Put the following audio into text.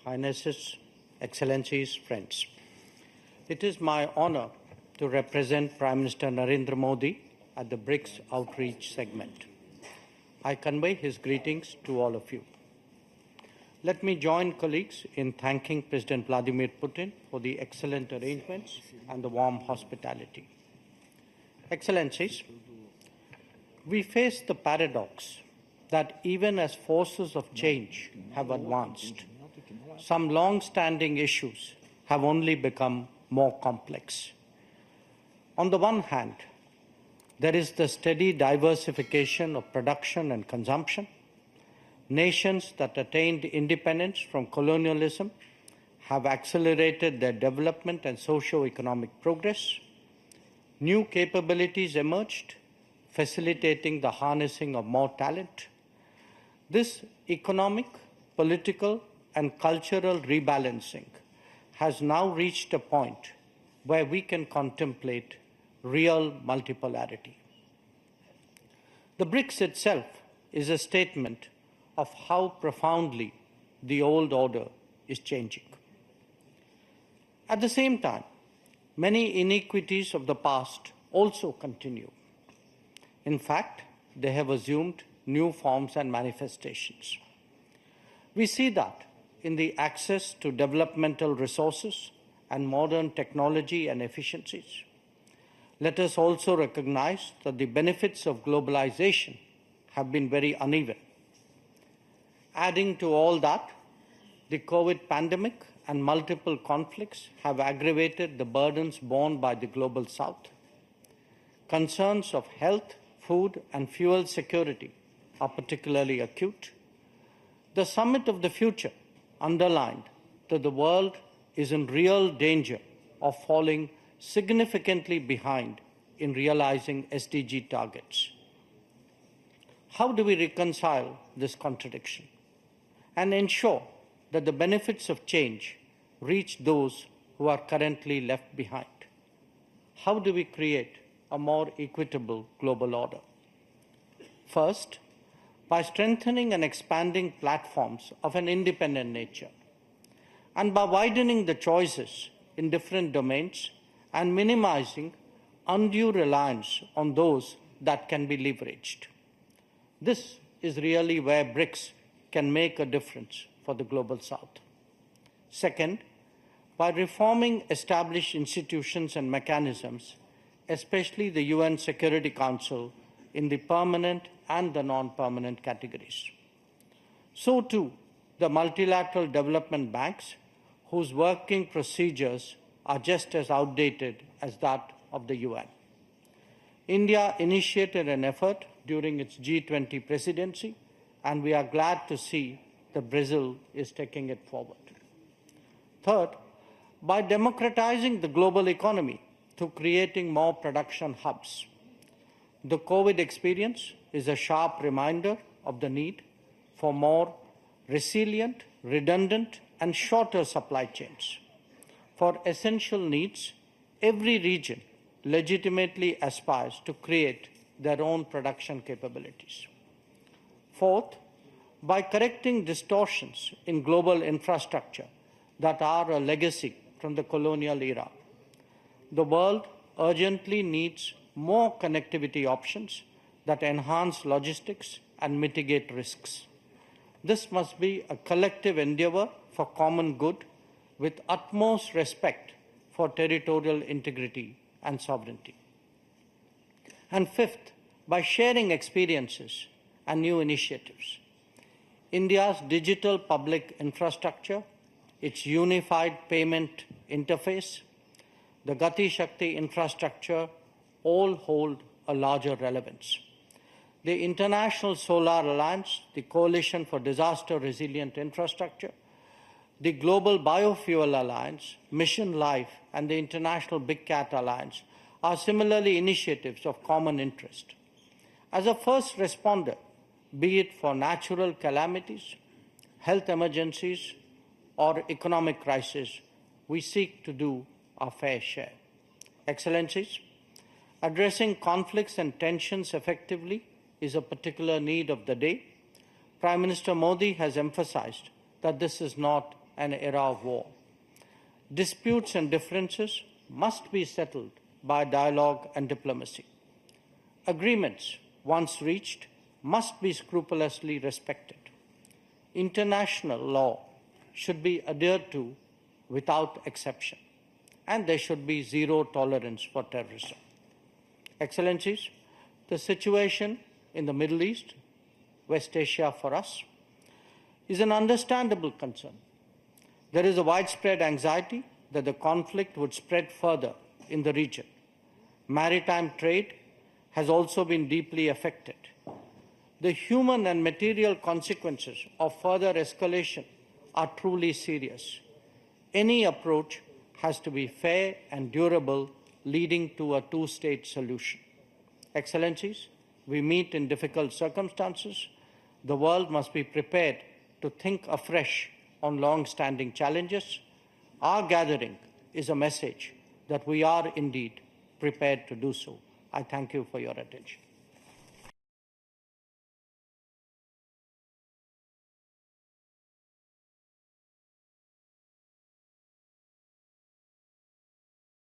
Highnesses, Excellencies, friends. It is my honor to represent Prime Minister Narendra Modi at the BRICS outreach segment. I convey his greetings to all of you. Let me join colleagues in thanking President Vladimir Putin for the excellent arrangements and the warm hospitality. Excellencies, we face the paradox that even as forces of change have advanced, some long-standing issues have only become more complex. On the one hand, there is the steady diversification of production and consumption. Nations that attained independence from colonialism have accelerated their development and socio-economic progress. New capabilities emerged, facilitating the harnessing of more talent. This economic, political, and cultural rebalancing has now reached a point where we can contemplate real multipolarity. The BRICS itself is a statement of how profoundly the old order is changing. At the same time, many iniquities of the past also continue. In fact, they have assumed new forms and manifestations. We see that in the access to developmental resources and modern technology and efficiencies. Let us also recognize that the benefits of globalization have been very uneven. Adding to all that, the COVID pandemic and multiple conflicts have aggravated the burdens borne by the Global South. Concerns of health, food, and fuel security are particularly acute. The Summit of the Future underlined that the world is in real danger of falling significantly behind in realizing SDG targets. How do we reconcile this contradiction and ensure that the benefits of change reach those who are currently left behind? How do we create a more equitable global order? First, by strengthening and expanding platforms of an independent nature, and by widening the choices in different domains and minimizing undue reliance on those that can be leveraged. This is really where BRICS can make a difference for the Global South. Second, by reforming established institutions and mechanisms, especially the UN Security Council in the permanent and the non-permanent categories. So too, the multilateral development banks, whose working procedures are just as outdated as that of the UN. India initiated an effort during its G20 presidency, and we are glad to see that Brazil is taking it forward. Third, by democratizing the global economy through creating more production hubs. The COVID experience is a sharp reminder of the need for more resilient, redundant, and shorter supply chains. For essential needs, every region legitimately aspires to create their own production capabilities. Fourth, by correcting distortions in global infrastructure that are a legacy from the colonial era. The world urgently needs more connectivity options that enhance logistics and mitigate risks. This must be a collective endeavor for common good with utmost respect for territorial integrity and sovereignty. And fifth, by sharing experiences and new initiatives. India's digital public infrastructure, its unified payment interface, the Gati Shakti infrastructure all hold a larger relevance. The International Solar Alliance, the Coalition for Disaster Resilient Infrastructure, the Global Biofuel Alliance, Mission Life, and the International Big Cat Alliance are similarly initiatives of common interest. As a first responder, be it for natural calamities, health emergencies, or economic crisis, we seek to do our fair share. Excellencies, addressing conflicts and tensions effectively is a particular need of the day. Prime Minister Modi has emphasized that this is not an era of war. Disputes and differences must be settled by dialogue and diplomacy. Agreements, once reached, must be scrupulously respected. International law should be adhered to without exception, and there should be zero tolerance for terrorism. Excellencies, the situation in the Middle East, West Asia for us, is an understandable concern. There is a widespread anxiety that the conflict would spread further in the region. Maritime trade has also been deeply affected. The human and material consequences of further escalation are truly serious. Any approach has to be fair and durable, leading to a two-state solution. Excellencies, we meet in difficult circumstances. The world must be prepared to think afresh on long-standing challenges. Our gathering is a message that we are indeed prepared to do so. I thank you for your attention.